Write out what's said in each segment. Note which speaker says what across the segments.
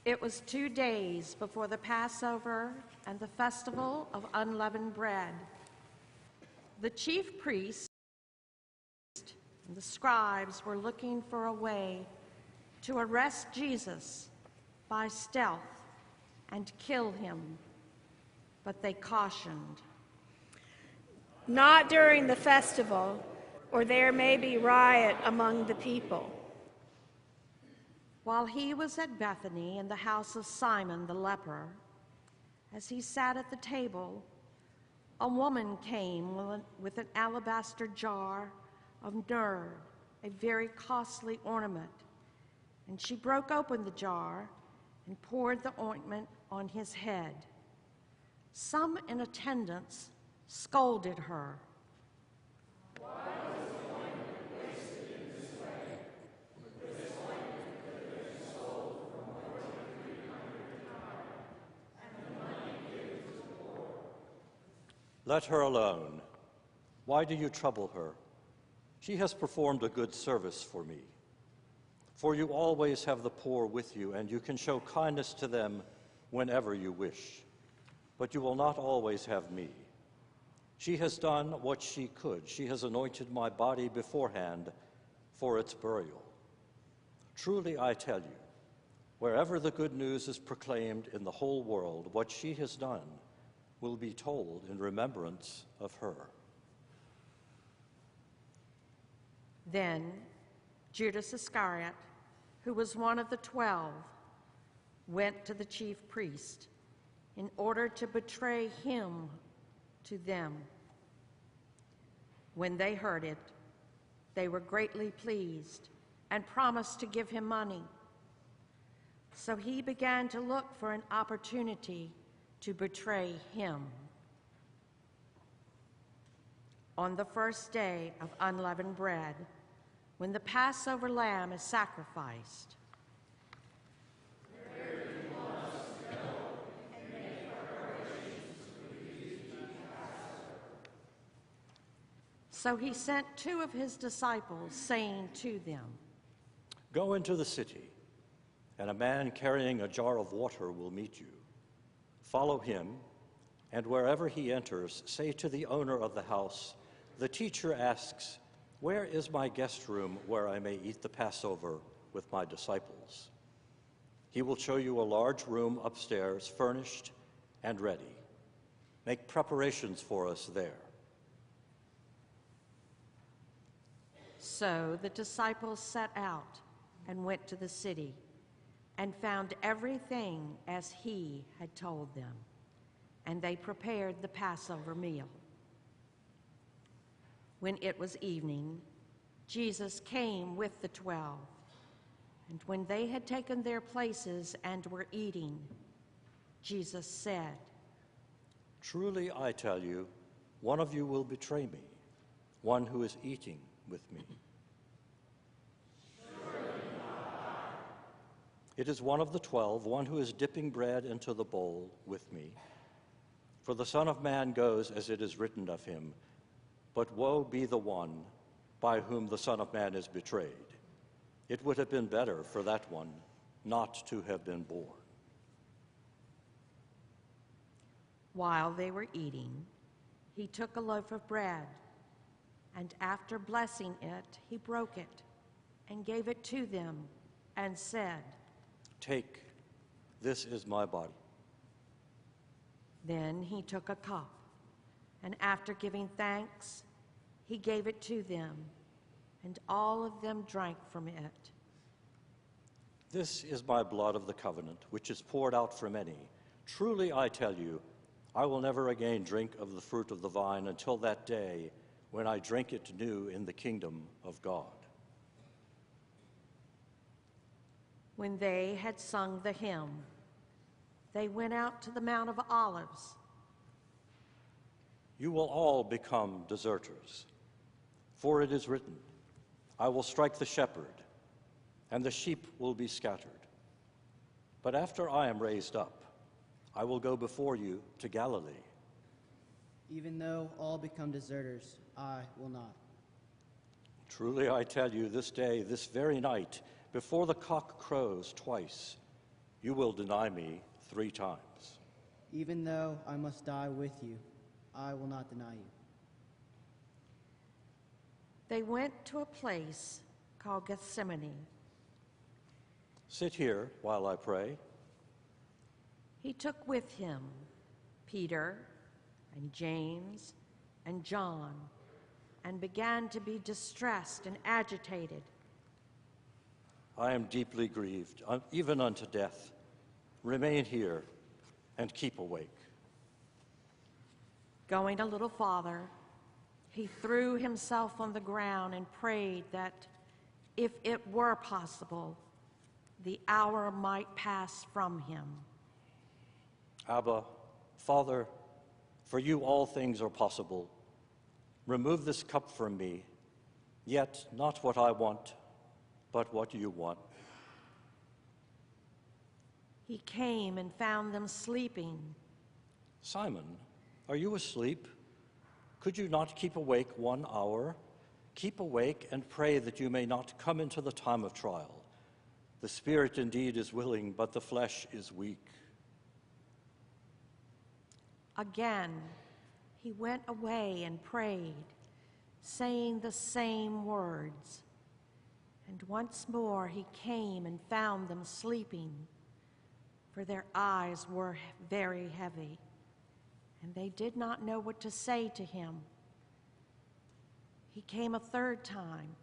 Speaker 1: It was 2 days before the Passover and the festival of unleavened bread. The chief priests and the scribes were looking for a way to arrest Jesus by stealth and kill him, but they cautioned,
Speaker 2: "Not during the festival, or there may be riot among the people."
Speaker 1: While he was at Bethany in the house of Simon the leper, as he sat at the table, a woman came with an alabaster jar of myrrh, a very costly ornament, and she broke open the jar and poured the ointment on his head. Some in attendance scolded her.
Speaker 3: "Why was the ointment wasted in this way? This ointment could have been sold for more than 300 denarii, and the money given to the poor."
Speaker 4: "Let her alone. Why do you trouble her? She has performed a good service for me. For you always have the poor with you, and you can show kindness to them whenever you wish. But you will not always have me. She has done what she could. She has anointed my body beforehand for its burial. Truly I tell you, wherever the good news is proclaimed in the whole world, what she has done will be told in remembrance of her."
Speaker 1: Then Judas Iscariot, who was one of the 12, went to the chief priest in order to betray him to them. When they heard it, they were greatly pleased and promised to give him money. So he began to look for an opportunity to betray him. On the first day of unleavened bread, when the Passover lamb is sacrificed, so he sent 2 of his disciples, saying to them,
Speaker 4: "Go into the city, and a man carrying a jar of water will meet you. Follow him, and wherever he enters, say to the owner of the house, 'The teacher asks, where is my guest room where I may eat the Passover with my disciples?' He will show you a large room upstairs, furnished and ready. Make preparations for us there."
Speaker 1: So the disciples set out and went to the city and found everything as he had told them, and they prepared the Passover meal. When it was evening, Jesus came with the 12, and when they had taken their places and were eating, Jesus said,
Speaker 4: "Truly I tell you, one of you will betray me, one who is eating with me." It is one of the 12, one who is dipping bread into the bowl with me. For the Son of Man goes as it is written of him, but woe be the one by whom the Son of Man is betrayed. It would have been better for that one not to have been born.
Speaker 1: While they were eating, he took a loaf of bread, and after blessing it, he broke it and gave it to them and said,
Speaker 4: "Take, this is my body."
Speaker 1: Then he took a cup, and after giving thanks, he gave it to them, and all of them drank from it.
Speaker 4: "This is my blood of the covenant, which is poured out for many. Truly I tell you, I will never again drink of the fruit of the vine until that day when I drink it new in the kingdom of God."
Speaker 1: When they had sung the hymn, they went out to the Mount of Olives.
Speaker 4: "You will all become deserters, for it is written, 'I will strike the shepherd, and the sheep will be scattered.' But after I am raised up, I will go before you to Galilee."
Speaker 5: "Even though all become deserters, I will not."
Speaker 4: "Truly I tell you, this day, this very night, before the cock crows twice, You will deny me 3 times.
Speaker 5: Even though I must die with you, I will not deny you.
Speaker 1: They went to a place called Gethsemane.
Speaker 4: Sit here while I pray.
Speaker 1: He took with him Peter and James and John and began to be distressed and agitated.
Speaker 4: I am deeply grieved, even unto death. Remain here and keep awake.
Speaker 1: Going a little farther, he threw himself on the ground and prayed that, if it were possible, the hour might pass from him.
Speaker 4: Abba, Father, for you all things are possible. Remove this cup from me, yet not what I want, but what you want.
Speaker 1: He came and found them sleeping.
Speaker 4: Simon, are you asleep? Could you not keep awake 1 hour? Keep awake and pray that you may not come into the time of trial. The spirit indeed is willing, but the flesh is weak.
Speaker 1: Again, he went away and prayed, saying the same words. And once more he came and found them sleeping, for their eyes were very heavy, and they did not know what to say to him. He came a 3rd time.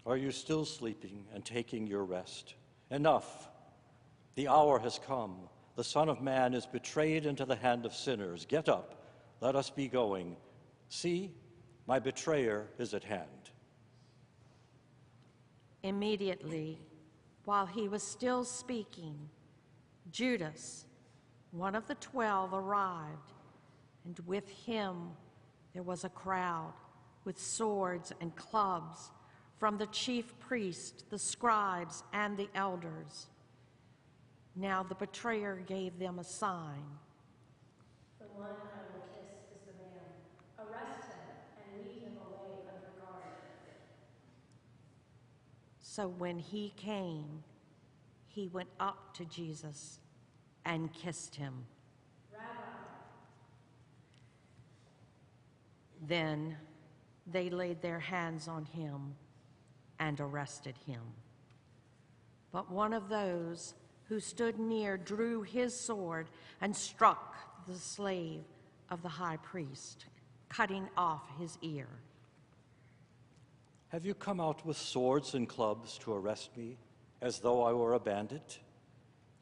Speaker 4: Are you still sleeping and taking your rest? Enough. The hour has come. The Son of Man is betrayed into the hand of sinners. Get up. Let us be going. See, my betrayer is at hand.
Speaker 1: Immediately, while he was still speaking, Judas, one of the 12, arrived, and with him there was a crowd with swords and clubs from the chief priests, the scribes, and the elders. Now the betrayer gave them a sign.
Speaker 3: The one I will kiss is the man. Arrest him and lead him away under guard.
Speaker 1: So when he came, he went up to Jesus and kissed him.
Speaker 3: Rabbi.
Speaker 1: Then they laid their hands on him and arrested him. But one of those who stood near drew his sword and struck the slave of the high priest, cutting off his ear.
Speaker 4: Have you come out with swords and clubs to arrest me, as though I were a bandit?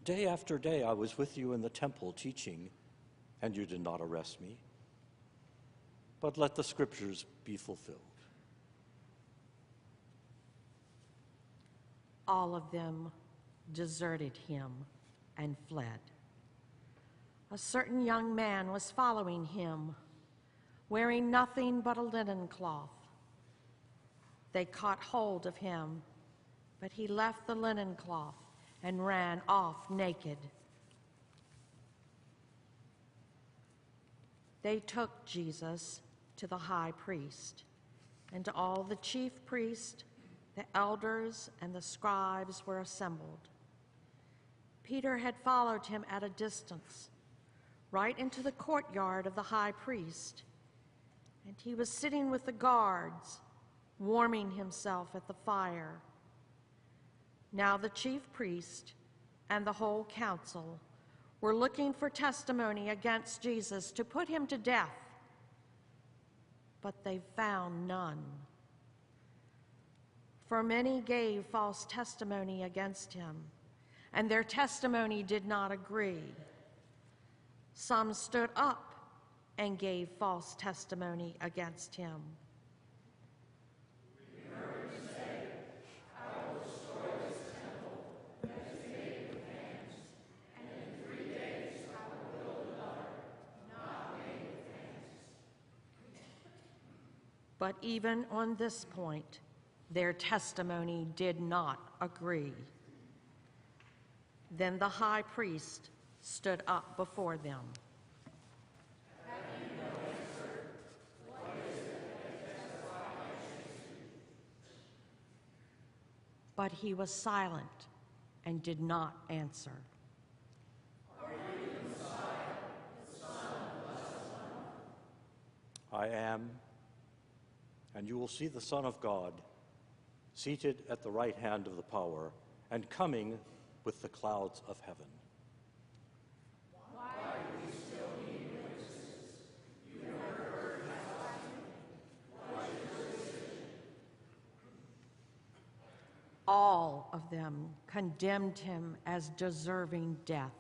Speaker 4: Day after day I was with you in the temple teaching, and you did not arrest me. But let the scriptures be fulfilled.
Speaker 1: All of them deserted him and fled. A certain young man was following him, wearing nothing but a linen cloth. They caught hold of him, but he left the linen cloth and ran off naked. They took Jesus to the high priest, and all the chief priests, the elders, and the scribes were assembled. Peter had followed him at a distance, right into the courtyard of the high priest, and he was sitting with the guards, warming himself at the fire. Now the chief priest and the whole council were looking for testimony against Jesus to put him to death, but they found none. For many gave false testimony against him, and their testimony did not agree. Some stood up and gave false testimony against him. But even on this point, their testimony did not agree. Then the high priest stood up before them. But he was silent and did not answer.
Speaker 3: Are you the Messiah, the Son of the Blessed One?
Speaker 4: I am, and you will see the Son of God seated at the right hand of the power and coming with the clouds of heaven.
Speaker 3: Why do we still need witnesses? You never heard his blasphemy. What is your decision?
Speaker 1: All of them condemned him as deserving death.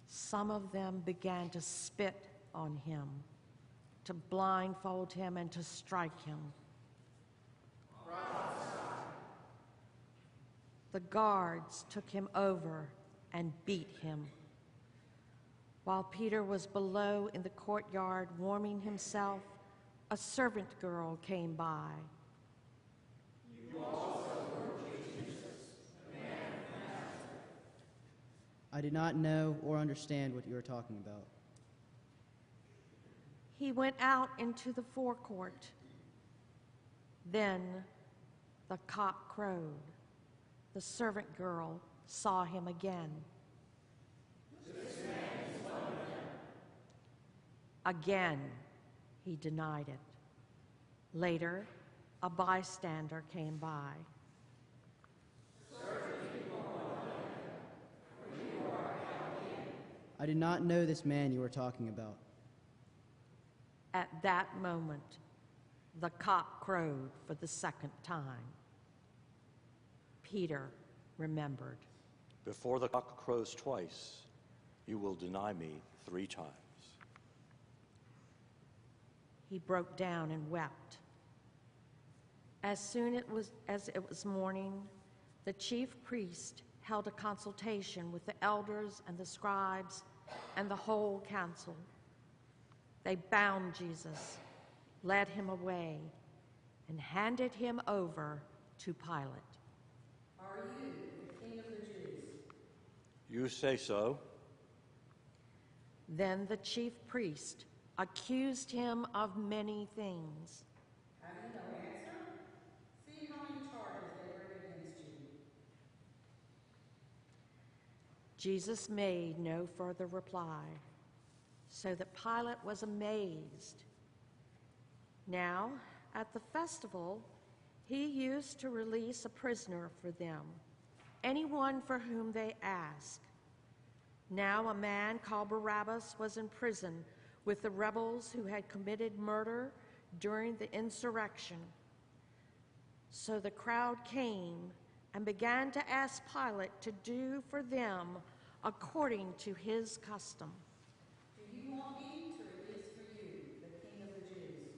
Speaker 1: Some of them began to spit on him, to blindfold him, and to strike him. The guards took him over and beat him. While Peter was below in the courtyard warming himself, a servant girl came by.
Speaker 3: You also were Jesus, the man of Nazareth.
Speaker 5: I did not know or understand what you were talking about.
Speaker 1: He went out into the forecourt. Then the cock crowed. The servant girl saw him again.
Speaker 3: This man is one of them.
Speaker 1: Again, he denied it. Later, a bystander came by.
Speaker 5: I did not know this man you were talking about.
Speaker 1: At that moment, the cock crowed for the second time. Peter remembered.
Speaker 4: Before the cock crows twice, you will deny me 3 times.
Speaker 1: He broke down and wept. As soon as it was morning, the chief priest held a consultation with the elders and the scribes and the whole council. They bound Jesus, led him away, and handed him over to Pilate.
Speaker 3: Are you the King of the Jews?
Speaker 4: You say so.
Speaker 1: Then the chief priest accused him of many things.
Speaker 3: Have you no answer? See how many charges they bring against you.
Speaker 1: Jesus made no further reply, so that Pilate was amazed. Now, at the festival, he used to release a prisoner for them, anyone for whom they asked. Now a man called Barabbas was in prison with the rebels who had committed murder during the insurrection. So the crowd came and began to ask Pilate to do for them according to his custom.
Speaker 3: Do you want me to release for you the King of the Jews?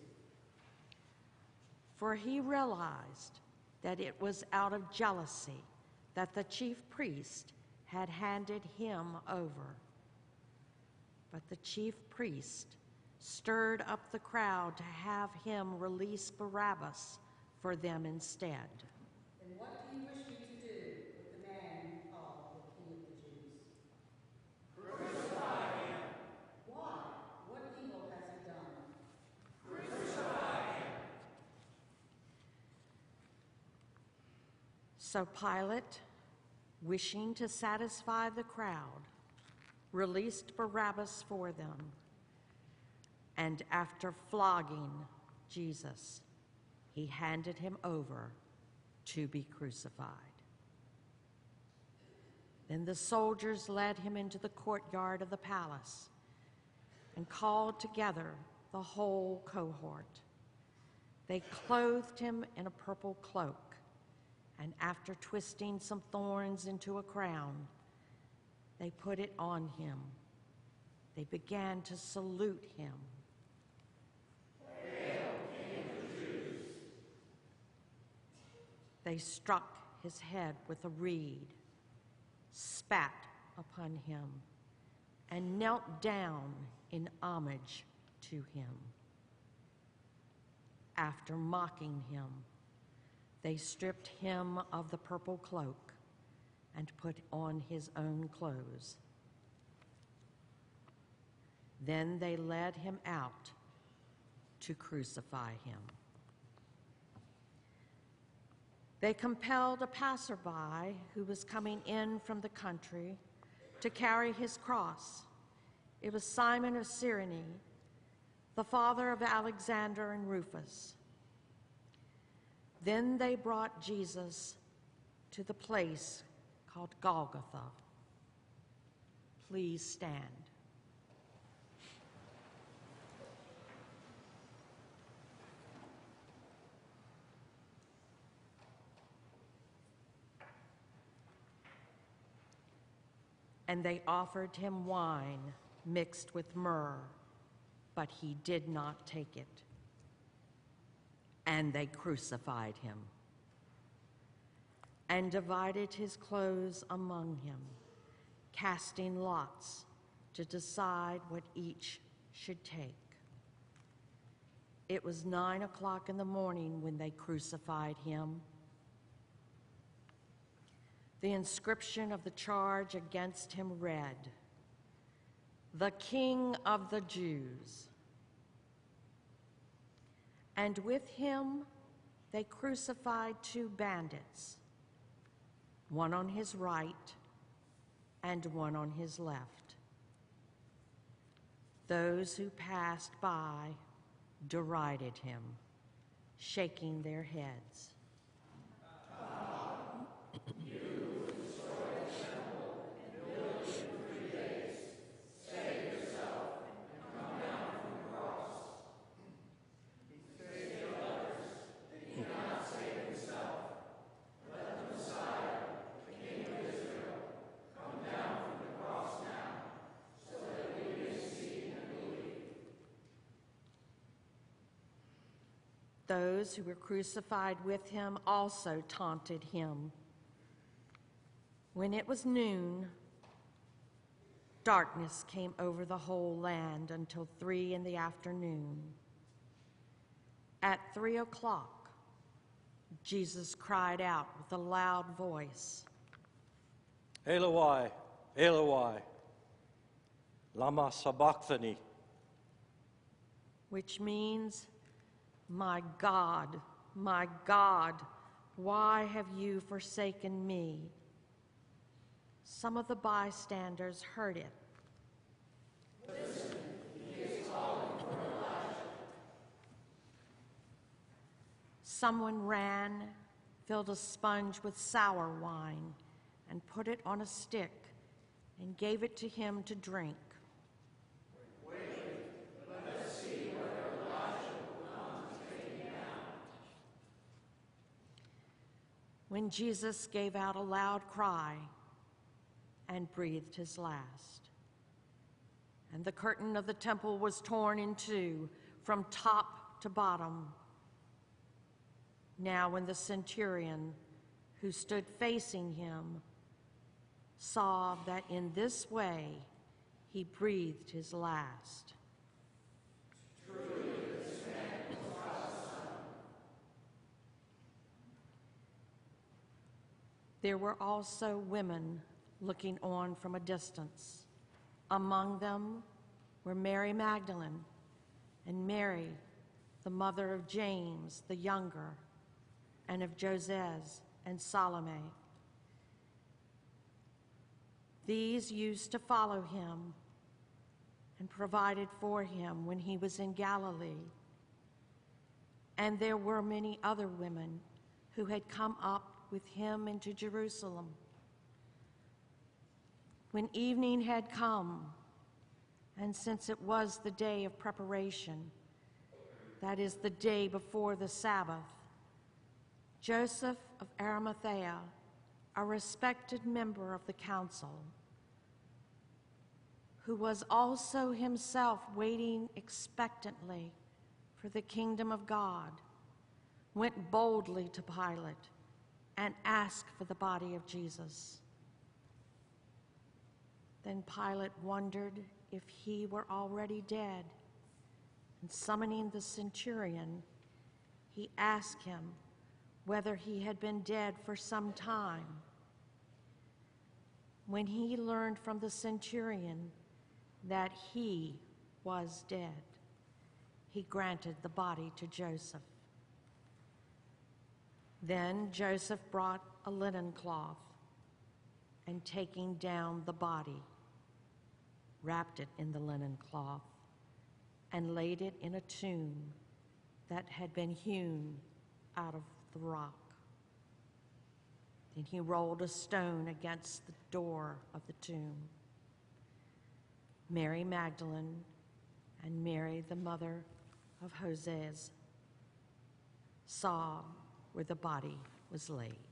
Speaker 1: For he realized that it was out of jealousy that the chief priest had handed him over. But the chief priest stirred up the crowd to have him release Barabbas for them instead.
Speaker 3: Then what do you wish me to do with the man you call the King of the Jews? Crucify him. Why? What evil has he done? Crucify him.
Speaker 1: So Pilate, wishing to satisfy the crowd, released Barabbas for them, and after flogging Jesus, he handed him over to be crucified. Then the soldiers led him into the courtyard of the palace and called together the whole cohort. They clothed him in a purple cloak, and after twisting some thorns into a crown, they put it on him. They began to salute him.
Speaker 3: Hail, King of the Jews!
Speaker 1: They struck his head with a reed, spat upon him, and knelt down in homage to him. After mocking him, they stripped him of the purple cloak and put on his own clothes. Then they led him out to crucify him. They compelled a passerby who was coming in from the country to carry his cross. It was Simon of Cyrene, the father of Alexander and Rufus. Then they brought Jesus to the place called Golgotha. Please stand. And they offered him wine mixed with myrrh, but he did not take it. And they crucified him and divided his clothes among him, casting lots to decide what each should take. It was 9 o'clock in the morning when they crucified him. The inscription of the charge against him read, "The King of the Jews." And with him they crucified 2 bandits, one on his right and one on his left. Those who passed by derided him, shaking their heads. Those who were crucified with him also taunted him. When it was noon, darkness came over the whole land until 3 in the afternoon. At 3 o'clock, Jesus cried out with a loud voice,
Speaker 4: Eloi, Eloi, lama sabachthani,
Speaker 1: which means, my God, why have you forsaken me?" Some of the bystanders heard it.
Speaker 3: Listen, he is calling for Elijah.
Speaker 1: Someone ran, filled a sponge with sour wine, and put it on a stick, and gave it to him to drink. When Jesus gave out a loud cry and breathed his last, and the curtain of the temple was torn in 2 from top to bottom. Now when the centurion who stood facing him saw that in this way he breathed his last. There were also women looking on from a distance. Among them were Mary Magdalene and Mary, the mother of James the younger, and of Joses and Salome. These used to follow him and provided for him when he was in Galilee. And there were many other women who had come up with him into Jerusalem. When evening had come, and since it was the day of preparation, that is the day before the Sabbath, Joseph of Arimathea, a respected member of the council, who was also himself waiting expectantly for the kingdom of God, went boldly to Pilate and asked for the body of Jesus. Then Pilate wondered if he were already dead, and summoning the centurion, he asked him whether he had been dead for some time. When he learned from the centurion that he was dead, he granted the body to Joseph. Then Joseph brought a linen cloth, and taking down the body, wrapped it in the linen cloth, and laid it in a tomb that had been hewn out of the rock. Then he rolled a stone against the door of the tomb. Mary Magdalene and Mary, the mother of Joses, saw where the body was laid.